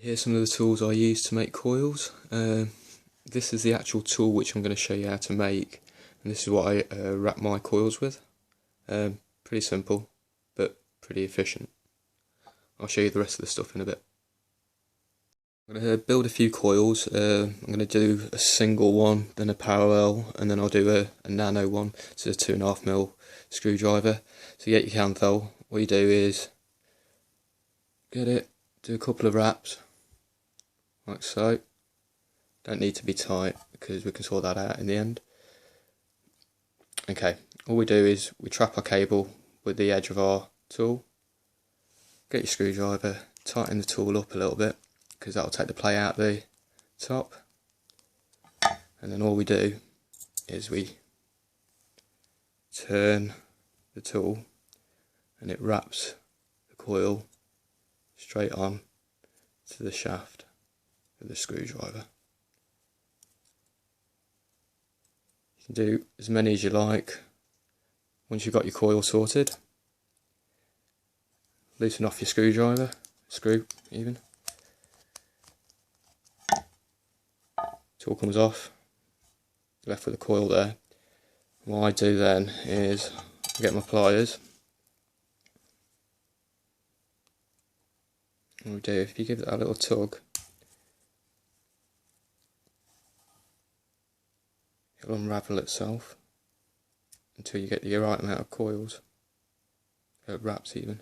Here's some of the tools I use to make coils. This is the actual tool which I'm going to show you how to make, and this is what I wrap my coils with. Pretty simple, but pretty efficient. I'll show you the rest of the stuff in a bit. I'm going to build a few coils. I'm going to do a single one, then a parallel, and then I'll do a nano one, so a 2.5mm screwdriver. So you get your canthal, what you do is get it, do a couple of wraps, like so. Don't need to be tight because we can sort that out in the end. Okay, all we do is we trap our cable with the edge of our tool, get your screwdriver, tighten the tool up a little bit because that'll take the play out the top, and then all we do is we turn the tool and it wraps the coil straight on to the shaft of the screwdriver. You can do as many as you like. Once you've got your coil sorted, loosen off your screwdriver, screw even. Tool comes off, left with the coil there. What I do then is get my pliers. What we do, if you give that a little tug, it'll unravel itself until you get the right amount of coils. It wraps even.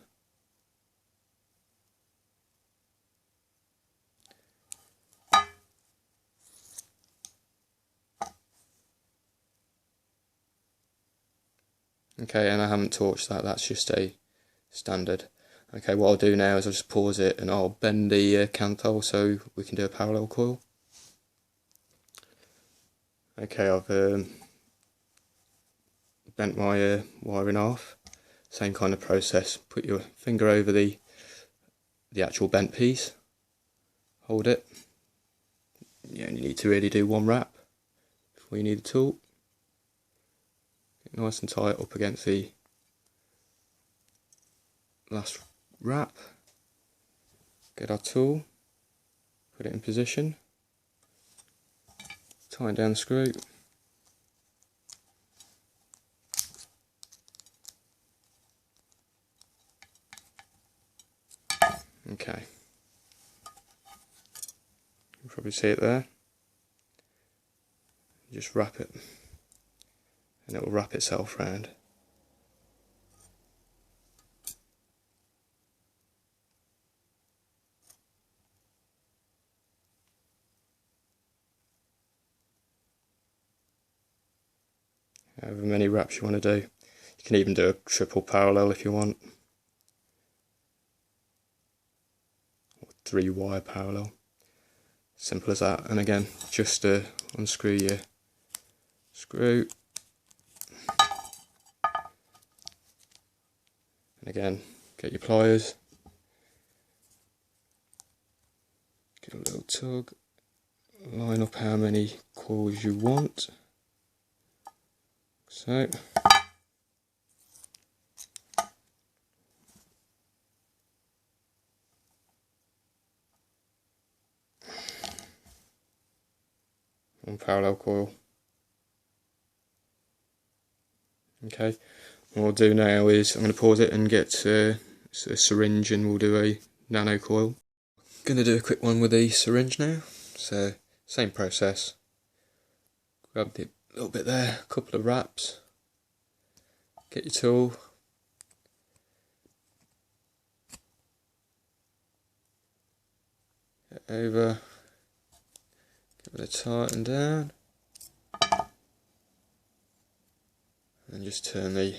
Okay, and I haven't torched that, that's just a standard. Okay, what I'll do now is I'll just pause it and I'll bend the canthal so we can do a parallel coil. Okay, I've bent my wiring off. Same kind of process. Put your finger over the actual bent piece. Hold it. You only need to really do one wrap before you need the tool. Get nice and tight up against the last wrap. Get our tool. Put it in position. Tighten down the screw. Okay. You can probably see it there. Just wrap it and it will wrap itself round. However many wraps you want to do. You can even do a triple parallel if you want. Or 3-wire parallel. Simple as that. And again, just unscrew your screw. And again, get your pliers. Get a little tug. Line up how many coils you want. So, one parallel coil. Okay, what I'll do now is I'm going to pause it and get a syringe and we'll do a nano coil. I'm going to do a quick one with a syringe now. So, same process. Grab the little bit there, a couple of wraps, get your tool, get over, give it a tighten down, and just turn the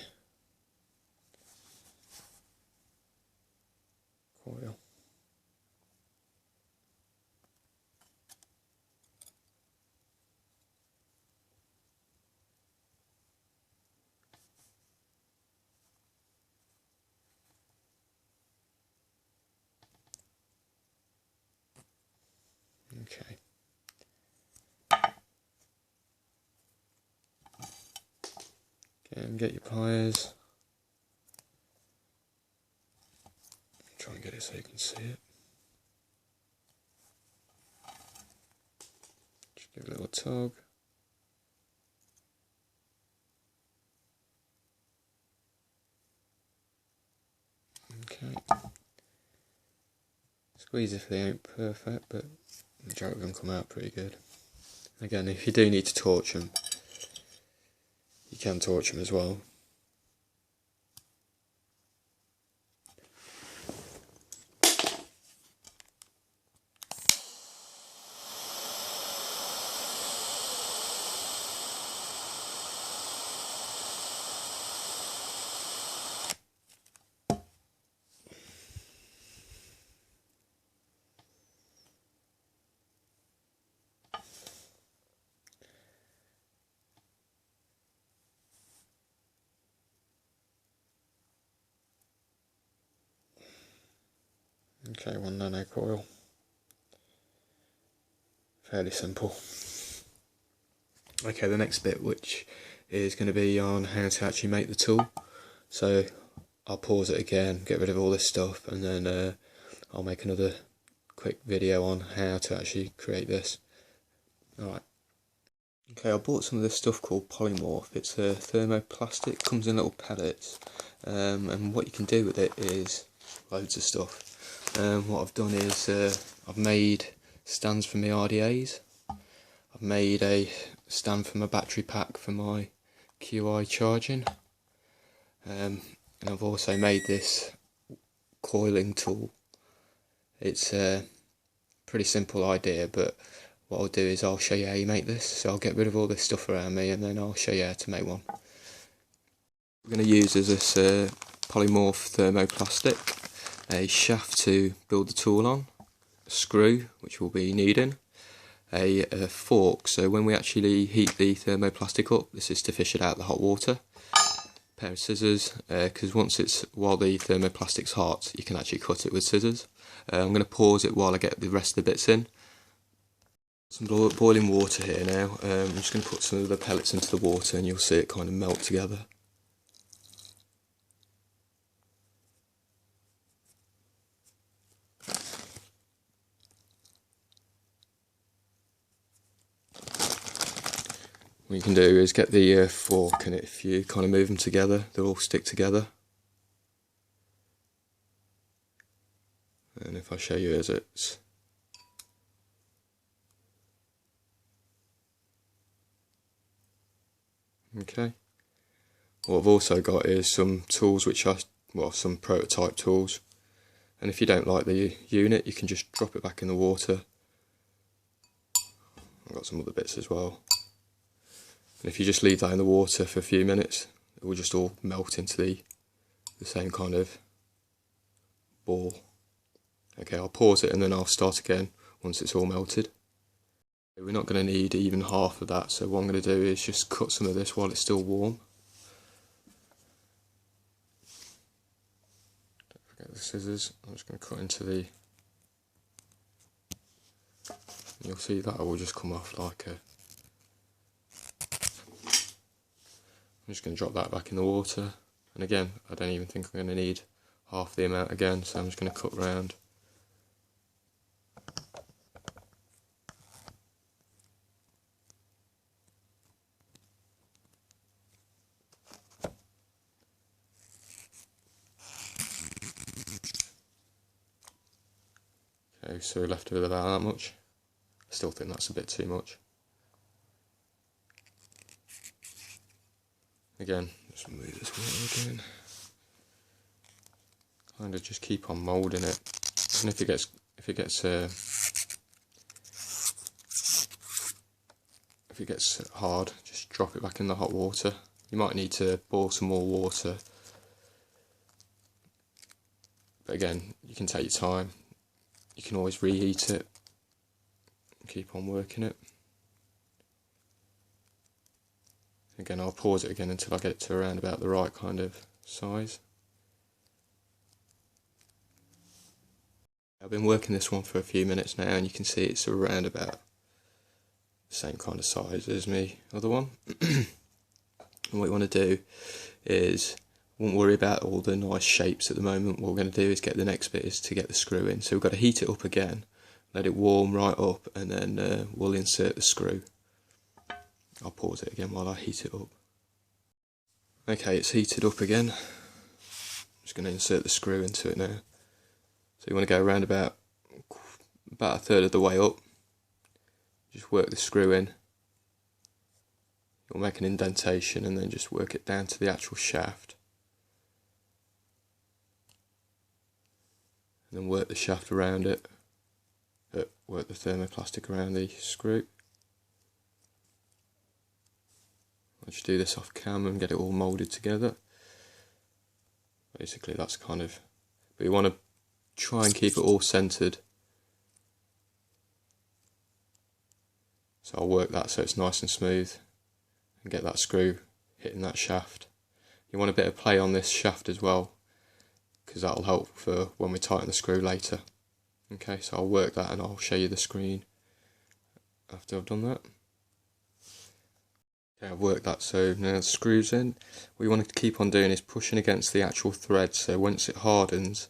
coil. Okay. Again, get your pliers. Try and get it so you can see it. Give it a little tug. Okay. Squeeze if they ain't perfect, but the majority of them come out pretty good. Again, if you do need to torch them, you can torch them as well. Okay, 1 nano coil. Fairly simple. Okay, the next bit, which is going to be on how to actually make the tool. So I'll pause it again, get rid of all this stuff, and then I'll make another quick video on how to actually create this. Alright. Okay, I bought some of this stuff called Polymorph. It's a thermoplastic, comes in little pellets, and what you can do with it is loads of stuff. What I've done is I've made stands for my RDAs. I've made a stand for my battery pack for my QI charging, and I've also made this coiling tool. It's a pretty simple idea, but what I'll do is I'll show you how you make this. So I'll get rid of all this stuff around me and then I'll show you how to make one. What we're going to use is this Polymorph thermoplastic, a shaft to build the tool on, a screw which we'll be needing, a fork, so when we actually heat the thermoplastic up, this is to fish it out of the hot water, a pair of scissors, because while the thermoplastic's hot you can actually cut it with scissors. I'm going to pause it while I get the rest of the bits in. Some boiling water here now. I'm just going to put some of the pellets into the water and you'll see it kind of melt together. What you can do is get the fork, and if you kind of move them together, they'll all stick together. And if I show you as it's okay. What I've also got is some tools which are, well, some prototype tools, and if you don't like the unit you can just drop it back in the water. I've got some other bits as well, and if you just leave that in the water for a few minutes it will just all melt into the same kind of ball. Okay, I'll pause it and then I'll start again once it's all melted. We're not going to need even half of that, so what I'm going to do is just cut some of this while it's still warm. Don't forget the scissors. I'm just going to cut into the... You'll see that will just come off like a... I'm just going to drop that back in the water, and again I don't even think I'm going to need half the amount again, so I'm just going to cut round. Okay, so we're left with about that much. I still think that's a bit too much. Again, just move this water again. Kind of just keep on moulding it, and if it gets hard, just drop it back in the hot water. You might need to boil some more water, but again, you can take your time. You can always reheat it and keep on working it. Again, I'll pause it again until I get it to around about the right kind of size. I've been working this one for a few minutes now, and you can see it's around about the same kind of size as my other one. And what you want to do is, won't worry about all the nice shapes at the moment. What we're going to do is get the next bit is to get the screw in. So we've got to heat it up again. let it warm right up, and then we'll insert the screw. I'll pause it again while I heat it up. Okay, it's heated up again. I'm just going to insert the screw into it now. So you want to go around about a third of the way up. Just work the screw in. You'll make an indentation and then just work it down to the actual shaft. And then work the shaft around it. Work the thermoplastic around the screw. I'll just do this off camera and get it all moulded together. Basically that's kind of, but you want to try and keep it all centered. So I'll work that so it's nice and smooth and get that screw hitting that shaft. You want a bit of play on this shaft as well, because that'll help for when we tighten the screw later. Okay, so I'll work that and I'll show you the screen after I've done that. Okay, I've worked that, so now the screw's in. What you want to keep on doing is pushing against the actual thread, so once it hardens,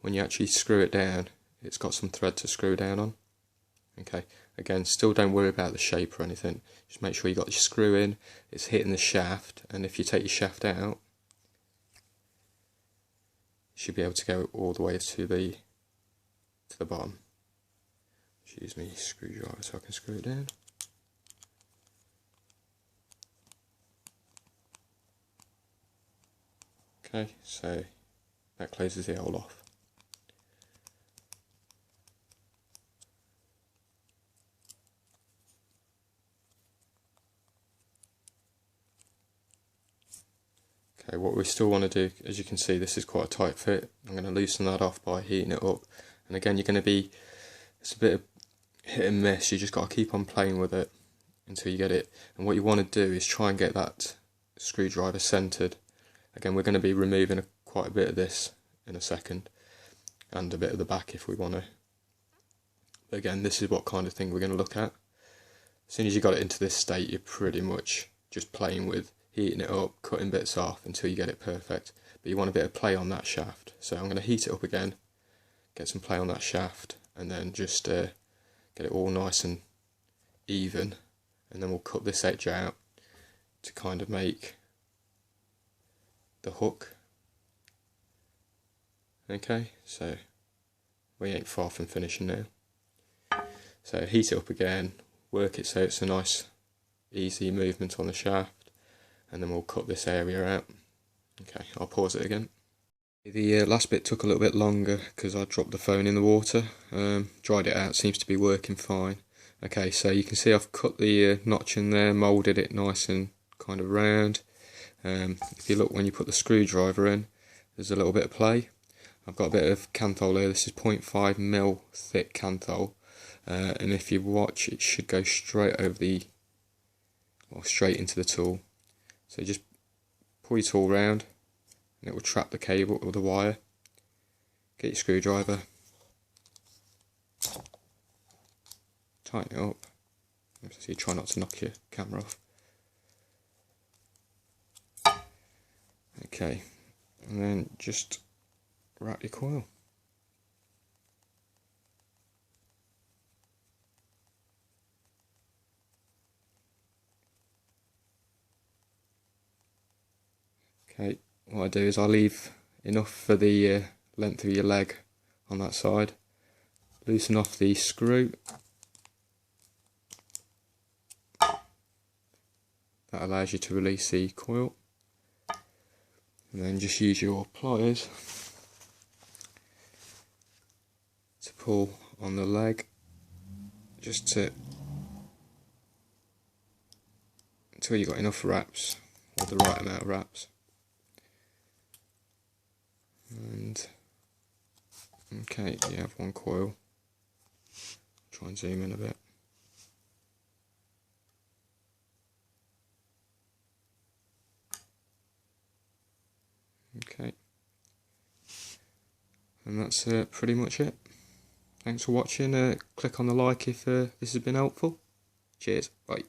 when you actually screw it down, it's got some thread to screw down on. Okay, again, still don't worry about the shape or anything, just make sure you got your screw in, it's hitting the shaft, and if you take your shaft out, you should be able to go all the way to the bottom. Just use my screwdriver so I can screw it down. Okay, so that closes the hole off. Okay, what we still want to do, as you can see, this is quite a tight fit. I'm going to loosen that off by heating it up. And again, you're going to be, it's a bit of hit and miss, you just got to keep on playing with it until you get it. And what you want to do is try and get that screwdriver centered. Again, we're going to be removing quite a bit of this in a second, and a bit of the back if we want to. But again, this is what kind of thing we're going to look at. As soon as you got it into this state, you're pretty much just playing with heating it up, cutting bits off until you get it perfect. But you want a bit of play on that shaft. So I'm going to heat it up again, get some play on that shaft, and then just get it all nice and even. And then we'll cut this edge out to kind of make the hook. Okay, so we ain't far from finishing now. So heat it up again, work it so it's a nice easy movement on the shaft, and then we'll cut this area out. Okay, I'll pause it again. The last bit took a little bit longer because I dropped the phone in the water. Dried it out, seems to be working fine. Okay, so you can see I've cut the notch in there, moulded it nice and kind of round. If you look when you put the screwdriver in, there's a little bit of play. I've got a bit of kanthal here. This is 0.5mm thick kanthal, and if you watch, it should go straight over straight into the tool. So just pull your tool round, and it will trap the cable or the wire. Get your screwdriver, tighten it up. So you try not to knock your camera off. Okay, and then just wrap your coil. Okay, what I do is I leave enough for the length of your leg on that side. Loosen off the screw. That allows you to release the coil. And then just use your pliers to pull on the leg, just to until you've got enough wraps, or the right amount of wraps. And okay, you have one coil. Try and zoom in a bit. Okay, and that's pretty much it. Thanks for watching. Click on the like if this has been helpful. Cheers, bye.